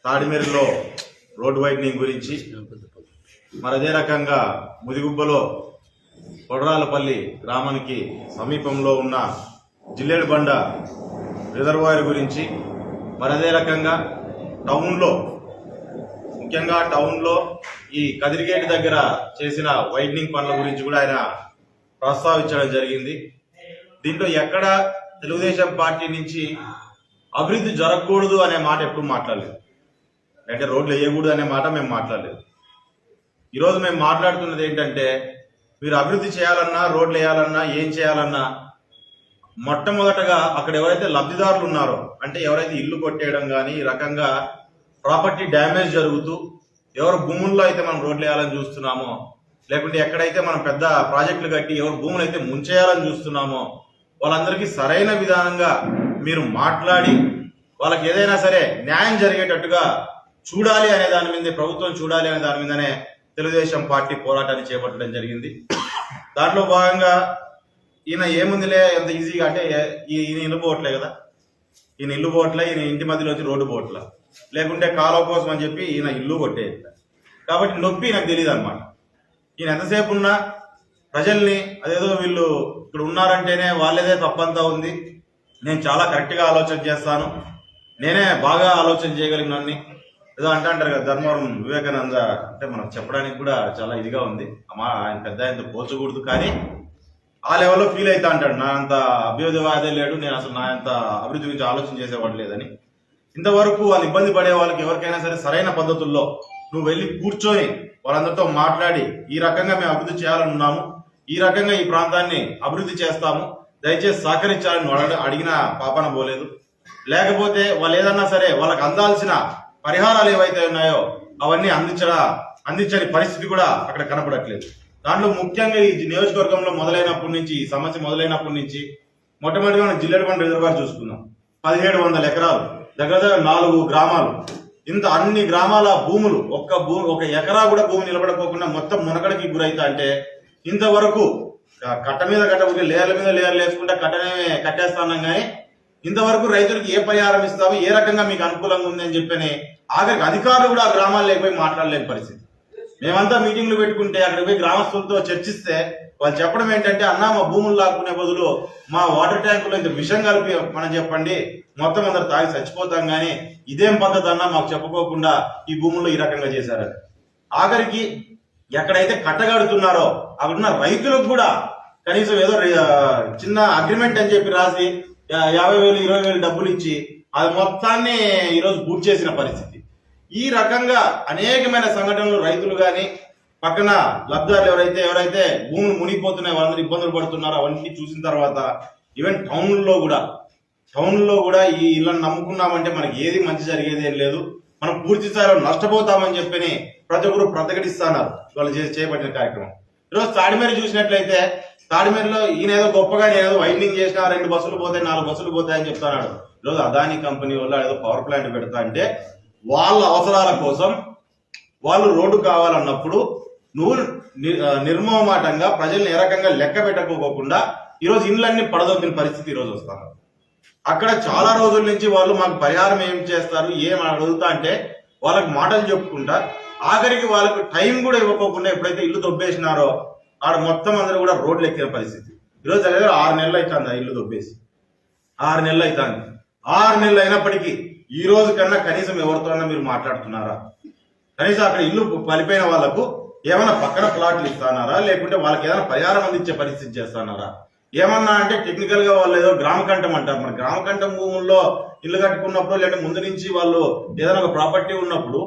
తాడిమేరులో road widening గురించి, మరి అదే రకంగా ముదిగుబ్బలో కొడరాలపల్లి గ్రామానికి సమీపంలో ఉన్న జిల్లేడుబండ రిజర్వాయర్ గురించి, మరి అదే రకంగా టౌన్లో ముఖ్యంగా టౌన్లో ఈ కదిరిగేట్ దగ్గర చేసిన వైడనింగ్ పనుల గురించి కూడా ఆయన ప్రస్తావించడం జరిగింది. దీంట్లో ఎక్కడ తెలుగుదేశం పార్టీ నుంచి అభివృద్ధి జరగకూడదు అనే మాట ఎప్పుడు మాట్లాడలేదు, అంటే రోడ్లు వేయకూడదు అనే మాట మేము మాట్లాడలేదు. ఈరోజు మేము మాట్లాడుతున్నది ఏంటంటే, మీరు అభివృద్ధి చేయాలన్నా, రోడ్లు వేయాలన్నా, ఏం చేయాలన్నా మొట్టమొదటగా అక్కడ ఎవరైతే లబ్ధిదారులు ఉన్నారో, అంటే ఎవరైతే ఇల్లు కొట్టేయడం కానీ ఈ రకంగా ప్రాపర్టీ డ్యామేజ్ జరుగుతూ ఎవరు భూముల్లో అయితే మనం రోడ్లు వేయాలని చూస్తున్నామో, లేకుంటే ఎక్కడైతే మనం పెద్ద ప్రాజెక్టులు కట్టి ఎవరు భూములు అయితే ముంచేయాలని చూస్తున్నామో వాళ్ళందరికీ సరైన విధానంగా మీరు మాట్లాడి వాళ్ళకి ఏదైనా సరే న్యాయం జరిగేటట్టుగా చూడాలి అనే దాని మీదే, ప్రభుత్వం చూడాలి అనే దాని మీదనే తెలుగుదేశం పార్టీ పోరాటాన్ని చేపట్టడం జరిగింది. దాంట్లో భాగంగా ఈయన ఏముందిలే ఎంత ఈజీగా అంటే ఈయన ఇల్లు పోవట్లే కదా, ఈయన ఇల్లు పోవట్లే, ఈయన ఇంటి మధ్యలోంచి రోడ్డు పోవట్ల, లేకుంటే కాలువ కోసం అని చెప్పి ఈయన ఇల్లు కొట్టేయట్లే. కాబట్టి నొప్పి నాకు తెలియదు అనమాట. ఈయన ఎంతసేపు ఉన్నా ప్రజల్ని అదేదో వీళ్ళు ఇక్కడ ఉన్నారంటేనే వాళ్ళేదే తప్పంతా ఉంది, నేను చాలా కరెక్ట్గా ఆలోచన చేస్తాను, నేనే బాగా ఆలోచన చేయగలిగినన్ని ఏదో అంటారు కదా, ధర్మవరం వివేకానంద అంటే మనం చెప్పడానికి కూడా చాలా ఇదిగా ఉంది. అమ్మా ఆయన పెద్ద ఆయనతో పోల్చకూడదు, కానీ ఆ లెవెల్లో ఫీల్ అవుతా అంటాడు, నా అంత అభ్యుదయవాదే లేడు, నేను అసలు నా అంత అభివృద్ధి గురించి ఆలోచన చేసేవాడు లేదని. ఇంతవరకు వాళ్ళు ఇబ్బంది పడే వాళ్ళకి ఎవరికైనా సరే సరైన పద్ధతుల్లో నువ్వు వెళ్ళి కూర్చొని వాళ్ళందరితో మాట్లాడి ఈ రకంగా మేము అభివృద్ధి చేయాలనున్నాము, ఈ రకంగా ఈ ప్రాంతాన్ని అభివృద్ధి చేస్తాము, దయచేసి సహకరించాలని వాళ్ళు అడిగిన పాపన పోలేదు. లేకపోతే వాళ్ళు ఏదన్నా సరే వాళ్ళకి అందాల్సిన పరిహారాలు ఏవైతే ఉన్నాయో అవన్నీ అందించని పరిస్థితి కూడా అక్కడ కనపడట్లేదు. దాంట్లో ముఖ్యంగా ఈ నియోజకవర్గంలో మొదలైనప్పటి నుంచి, ఈ సమస్య మొదలైనప్పటి నుంచి మొట్టమొదటిగా మనం జిల్లేడుబండ రిజర్వాయర్ చూసుకున్నాం. 1700 ఎకరాలు, దగ్గర 4 గ్రామాలు, ఇంత అన్ని గ్రామాల భూములు ఒక ఎకరా కూడా భూమి నిలబడకోకుండా మొత్తం మునకడికి గురైతా అంటే ఇంతవరకు కట్ట మీద కట్ట లేయర్ల మీద లేయర్లు వేసుకుంటే కట్టనే కట్టేస్తున్నాం, కానీ ఇంతవరకు రైతులకు ఏ పరిహారం ఇస్తాము, ఏ రకంగా మీకు అనుకూలంగా ఉంది అని చెప్పని ఆఖరికి అధికారులు కూడా ఆ గ్రామాలు లేకపోయి మాట్లాడలేని పరిస్థితి. మేమంతా మీటింగ్లు పెట్టుకుంటే అక్కడికి పోయి గ్రామస్తులతో చర్చిస్తే వాళ్ళు చెప్పడం ఏంటంటే, అన్నా మా భూములు లాక్కునే బదులు మా వాటర్ ట్యాంకులో ఇంత విషం కలిపి మనం చెప్పండి, మొత్తం అందరు తాగి చచ్చిపోతాం, కానీ ఇదేం పద్ధతి అన్నా మాకు చెప్పుకోకుండా ఈ భూముల్లో ఈ రకంగా చేశారని. ఆఖరికి ఎక్కడైతే కట్టగడుతున్నారో అక్కడున్న రైతులకు కూడా కనీసం ఏదో చిన్న అగ్రిమెంట్ అని చెప్పి రాసి 50,000 20,000 డబ్బులు ఇచ్చి అది మొత్తాన్ని ఈరోజు పూర్తి చేసిన పరిస్థితి. ఈ రకంగా అనేకమైన సంఘటనలు రైతులు కానీ పక్కన లబ్ధాలు ఎవరైతే భూములు మునిగిపోతున్నాయి వాళ్ళందరూ ఇబ్బందులు పడుతున్నారో అవన్నీ చూసిన తర్వాత ఈవెన్ టౌన్లో కూడా ఈ ఇళ్ళని నమ్ముకున్నామంటే మనకి ఏది మంచి జరిగేది ఏం లేదు, మనం పూర్తి స్థాయిలో నష్టపోతామని చెప్పని ప్రతి ఒక్కరు ప్రతిఘటిస్తున్నారు వాళ్ళు చేపట్టిన కార్యక్రమం. ఈరోజు తాడిమేరు చూసినట్లయితే తాడిమేరులో ఈయన ఏదో గొప్పగా నేను ఏదో వైండింగ్ చేసినా 2 బస్సులు పోతాయి 4 బస్సులు పోతాయని చెప్తున్నాడు. ఈరోజు అదానీ కంపెనీ వాళ్ళు ఏదో పవర్ ప్లాంట్ పెడతా అంటే వాళ్ళ అవసరాల కోసం వాళ్ళు రోడ్డు కావాలన్నప్పుడు నువ్వు నిర్మోహమాటంగా ప్రజల్ని ఏ రకంగా లెక్క పెట్టకపోకుండా ఈరోజు ఇళ్ళన్నీ పడదొక్కిన పరిస్థితి ఈరోజు వస్తున్నారు. అక్కడ చాలా రోజుల నుంచి వాళ్ళు మాకు పరిహారం ఏం చేస్తారు ఏం అడుగుతా అంటే వాళ్ళకి మాటలు చెప్పుకుంటా ఆఖరికి వాళ్ళకి టైం కూడా ఇవ్వకోకుండా ఎప్పుడైతే ఇల్లు దొబ్బేసినారో ఆడ మొత్తం అందరూ కూడా రోడ్లు ఎక్కిన పరిస్థితి. ఈరోజు దగ్గర 6 నెలలు అవుతుంది ఆ ఇల్లు దొబ్బేసి, 6 నెలలు అవుతుంది. 6 నెలలు అయినప్పటికీ ఈ రోజు కన్నా కనీసం ఎవరితోనన్నా మీరు మాట్లాడుతున్నారా? కనీసం అక్కడ ఇల్లు పలిపోయిన వాళ్ళకు ఏమైనా పక్కన ప్లాట్లు ఇస్తానారా, లేకుంటే వాళ్ళకి ఏదైనా పరిహారం అందించే పరిస్థితి చేస్తున్నారా? ఏమన్నా అంటే టెక్నికల్ గా వాళ్ళు ఏదో గ్రామకంఠం అంటారు, మన గ్రామకంఠం భూముల్లో ఇల్లు కట్టుకున్నప్పుడు లేదంటే ముందు నుంచి వాళ్ళు ఏదైనా ఒక ప్రాపర్టీ ఉన్నప్పుడు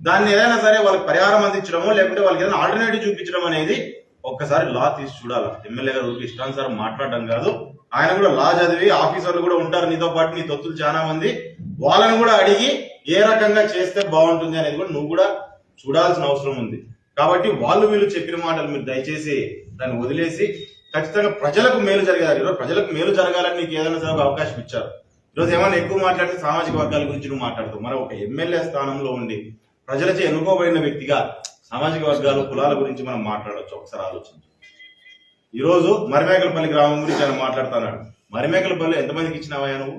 దాన్ని ఏదైనా సరే వాళ్ళకి పరిహారం అందించడమో లేకుంటే వాళ్ళకి ఏదైనా ఆల్టర్నేటివ్ చూపించడం అనేది ఒక్కసారి లా తీసి చూడాలి. ఎమ్మెల్యే గారు ఇష్టానుసారం మాట్లాడడం కాదు, ఆయన కూడా లా చదివి ఆఫీసర్లు కూడా ఉంటారు నీతో పాటు, నీ తొత్తులు చాలా మంది, వాళ్ళని కూడా అడిగి ఏ రకంగా చేస్తే బాగుంటుంది అనేది కూడా నువ్వు కూడా చూడాల్సిన అవసరం ఉంది. కాబట్టి వీళ్ళు చెప్పిన మాటలు మీరు దయచేసి దాన్ని వదిలేసి ఖచ్చితంగా ప్రజలకు మేలు జరగాలి. ఈరోజు ప్రజలకు మేలు జరగాలని నీకు ఏదైనా సరే అవకాశం ఇచ్చారు. ఈరోజు ఏమైనా ఎక్కువ మాట్లాడితే సామాజిక వర్గాల గురించి నువ్వు మాట్లాడుతావు. మరి ఒక ఎమ్మెల్యే స్థానంలో ఉండి ప్రజలచే ఎన్నుకోబడిన వ్యక్తిగా సామాజిక వర్గాలు కులాల గురించి మనం మాట్లాడవచ్చు. ఒకసారి ఆలోచించు. ఈరోజు మరిమేకలపల్లి గ్రామం గురించి ఆయన మాట్లాడుతున్నాడు. మరిమేకలపల్లి ఎంతమందికి ఇచ్చినావా నువ్వు?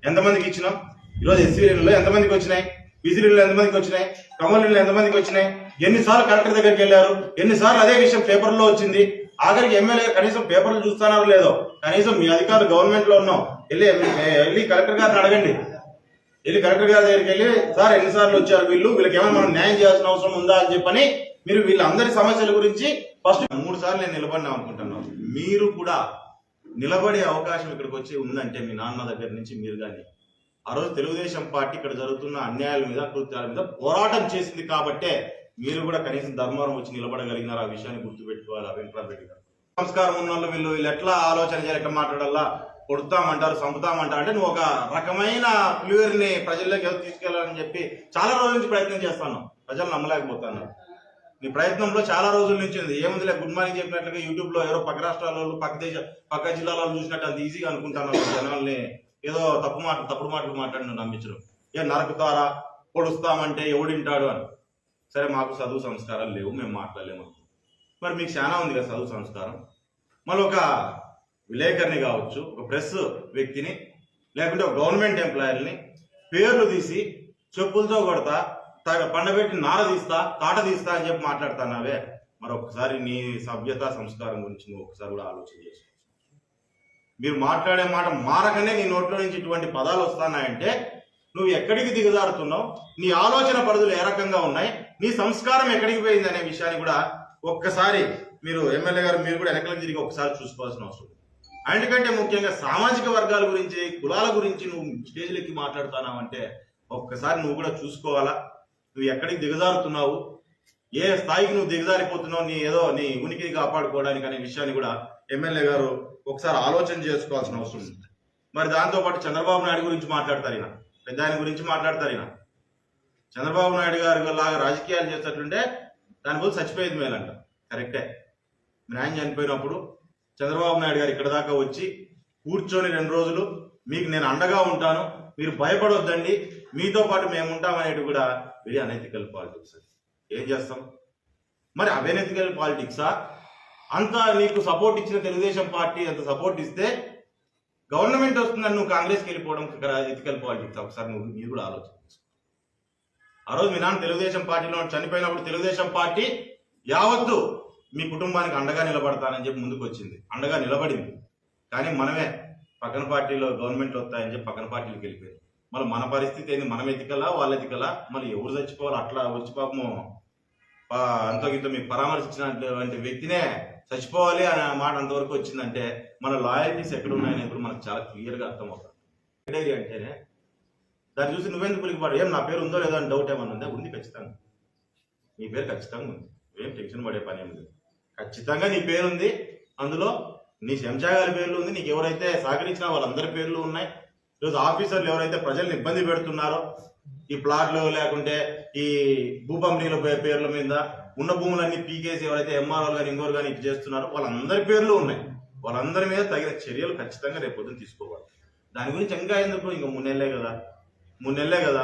ఎంతమందికి ఇచ్చినావు? ఈరోజు ఎస్సీలో ఎంతమందికి వచ్చినాయి? బిజిలీలు ఎంతమందికి వచ్చినాయి, కమలీలు ఎంతమందికి వచ్చినాయి, ఎన్నిసార్లు కలెక్టర్ దగ్గరికి వెళ్ళారు, ఎన్నిసార్లు అదే విషయం పేపర్లో వచ్చింది. ఆఖరికి ఎమ్మెల్యే కనీసం పేపర్లు చూస్తున్నారో లేదో, కనీసం మీ అధికారులు గవర్నమెంట్ లో ఉన్నాం, వెళ్ళి కలెక్టర్ గారిని అడగండి. వెళ్ళి కలెక్టర్ గారి దగ్గరికి వెళ్ళి, సార్ ఎన్నిసార్లు వచ్చారు వీళ్ళకి ఏమైనా మనం న్యాయం చేయాల్సిన అవసరం ఉందా అని చెప్పని మీరు వీళ్ళందరి సమస్యల గురించి ఫస్ట్ 3 సార్లు నేను నిలబడినా అనుకుంటున్నాను. మీరు కూడా నిలబడే అవకాశం ఇక్కడికి వచ్చి ఉందంటే మీ నాన్న దగ్గర నుంచి మీరు కానీ ఆ రోజు తెలుగుదేశం పార్టీ ఇక్కడ జరుగుతున్న అన్యాయాల మీద కృత్యాల మీద పోరాటం చేసింది కాబట్టే మీరు కూడా కనీసం ధర్మవరం వచ్చి నిలబడగలిగినారు. ఆ విషయాన్ని గుర్తుపెట్టుకోవాలి. వెంకటరామరెడ్డి గారు సంస్కారం ఉన్న వాళ్ళు వీళ్ళు ఎట్లా ఆలోచన చేయాలి, ఎట్లా మాట్లాడాలా, కొడతామంటారు, చంపుతామంటారు అంటే నువ్వు ఒక రకమైన ప్యూర్ని ప్రజల్లోకి ఎవరు తీసుకెళ్లాలని చెప్పి చాలా రోజుల నుంచి ప్రయత్నం చేస్తాను. ప్రజలు నమ్మలేకపోతాను. నీ ప్రయత్నంలో చాలా రోజుల నుంచి ఉంది. ఏముందిలే గుడ్ మార్నింగ్ చెప్పినట్లుగా యూట్యూబ్ లో ఎవరో పక్క రాష్ట్రాల పక్క జిల్లాలో చూసినట్టు అంత ఈజీగా అనుకుంటాను. జనాల్ని ఏదో తప్పుడు మాటలు మాట్లాడి నమ్మించడం, నరకుతారా, పొడుస్తామంటే ఎవడింటాడు అని. సరే మాకు చదువు సంస్కారాలు లేవు, మేము మాట్లాడలేము. మరి మీకు చాలా ఉంది కదా చదువు సంస్కారం. మళ్ళీ ఒక విలేకరిని కావచ్చు, ఒక ప్రెస్ వ్యక్తిని, లేకుంటే ఒక గవర్నమెంట్ ఎంప్లాయర్ని పేర్లు తీసి చెప్పులతో కొడతా, పండబెట్టి నార తీస్తా, తాట తీస్తా అని చెప్పి మాట్లాడుతున్నావే. మరి ఒక్కసారి నీ సభ్యత సంస్కారం గురించి నువ్వు ఒకసారి కూడా ఆలోచన చేసుకోవచ్చు. మీరు మాట్లాడే మాట మారకనే నీ నోట్లో నుంచి ఇటువంటి పదాలు వస్తున్నాయంటే నువ్వు ఎక్కడికి దిగజారుతున్నావు, నీ ఆలోచన పరిధులు ఏ రకంగా ఉన్నాయి, నీ సంస్కారం ఎక్కడికి పోయింది అనే విషయాన్ని కూడా ఒక్కసారి మీరు ఎమ్మెల్యే గారు మీరు కూడా వెనకలకు తిరిగి ఒకసారి చూసుకోవాల్సిన అవసరం. ఎందుకంటే ముఖ్యంగా సామాజిక వర్గాల గురించి, కులాల గురించి నువ్వు స్టేజ్లెక్కి మాట్లాడుతున్నావు అంటే ఒక్కసారి నువ్వు కూడా చూసుకోవాలా. నువ్వు ఎక్కడికి దిగజారుతున్నావు, ఏ స్థాయికి నువ్వు దిగజారిపోతున్నావు, నీ ఉనికిని కాపాడుకోవడానికి అనే విషయాన్ని కూడా ఎమ్మెల్యే గారు ఒకసారి ఆలోచన చేసుకోవాల్సిన అవసరం ఉంది. మరి దాంతోపాటు చంద్రబాబు నాయుడు గురించి మాట్లాడతారు, ఈయన పెద్ద ఆయన గురించి మాట్లాడతారు. ఈయన చంద్రబాబు నాయుడు గారు లాగా రాజకీయాలు చేసేటట్లుంటే దాని బదులు చచ్చిపోయేది మేలంట. కరెక్టే. మీ ఆయన చనిపోయినప్పుడు చంద్రబాబు నాయుడు గారు ఇక్కడ దాకా వచ్చి కూర్చొని 2 రోజులు మీకు నేను అండగా ఉంటాను, మీరు భయపడొద్దండి, మీతో పాటు మేము ఉంటామనేది కూడా వెరీ అనెథికల్ పాలిటిక్స్. ఏం చేస్తాం మరి? అనెథికల్ పాలిటిక్సా? అంత నీకు సపోర్ట్ ఇచ్చిన తెలుగుదేశం పార్టీ అంత సపోర్ట్ ఇస్తే గవర్నమెంట్ వస్తుందని నువ్వు కాంగ్రెస్కి వెళ్ళిపోవడం ఎథికల్ పాలిటిక్స్? ఒకసారి మీరు కూడా ఆలోచన. ఆ రోజు మీ నాన్న తెలుగుదేశం పార్టీలో చనిపోయినప్పుడు తెలుగుదేశం పార్టీ యావత్తు మీ కుటుంబానికి అండగా నిలబడతానని చెప్పి ముందుకు వచ్చింది, అండగా నిలబడింది. కానీ మనమే పక్కన పార్టీలో గవర్నమెంట్ వస్తాయని చెప్పి పక్కన పార్టీలకు వెళ్ళిపోయింది. మళ్ళీ మన పరిస్థితి ఏంది? మనం ఎతికలా, వాళ్ళ ఎతికలా, మళ్ళీ ఎవరు చచ్చిపోవాలి? అట్లా వచ్చి పాపము అంతో ఇంత మీకు పరామర్శించినటువంటి వ్యక్తినే చచ్చిపోవాలి అనే మాట అంతవరకు వచ్చిందంటే మన లాయల్టీస్ ఎక్కడ ఉన్నాయని ఇప్పుడు మనకు చాలా క్లియర్గా అర్థమవుతుంది. అంటేనే దాన్ని చూసి నువ్వెందుకు పులిగిపాడు, ఏం నా పేరు ఉందో లేదో అని డౌట్ ఏమన్నా ఉందా? ఉంది, ఖచ్చితంగా నీ పేరు ఖచ్చితంగా ఉంది. ఏం టెన్షన్ పడే పని ఏమి లేదు. ఖచ్చితంగా నీ పేరు ఉంది. అందులో నీ శంషాగారి పేర్లు ఉంది, నీకు ఎవరైతే సహకరించినా వాళ్ళందరి పేర్లు ఉన్నాయి. ఈరోజు ఆఫీసర్లు ఎవరైతే ప్రజల్ని ఇబ్బంది పెడుతున్నారో, ఈ ప్లాట్లు లేకుంటే ఈ భూపంపనీల పేర్ల మీద ఉన్న భూములన్నీ పీకేసి ఎవరైతే ఎంఆర్ఓలు కానీ ఇంకోరు కానీ ఇది చేస్తున్నారో వాళ్ళందరి పేర్లు ఉన్నాయి. వాళ్ళందరి మీద తగిన చర్యలు ఖచ్చితంగా రేపు పొద్దున తీసుకోవాలి. దాని గురించి ఇంకా ఎందుకు? ఇంకా 3 నెలలే కదా.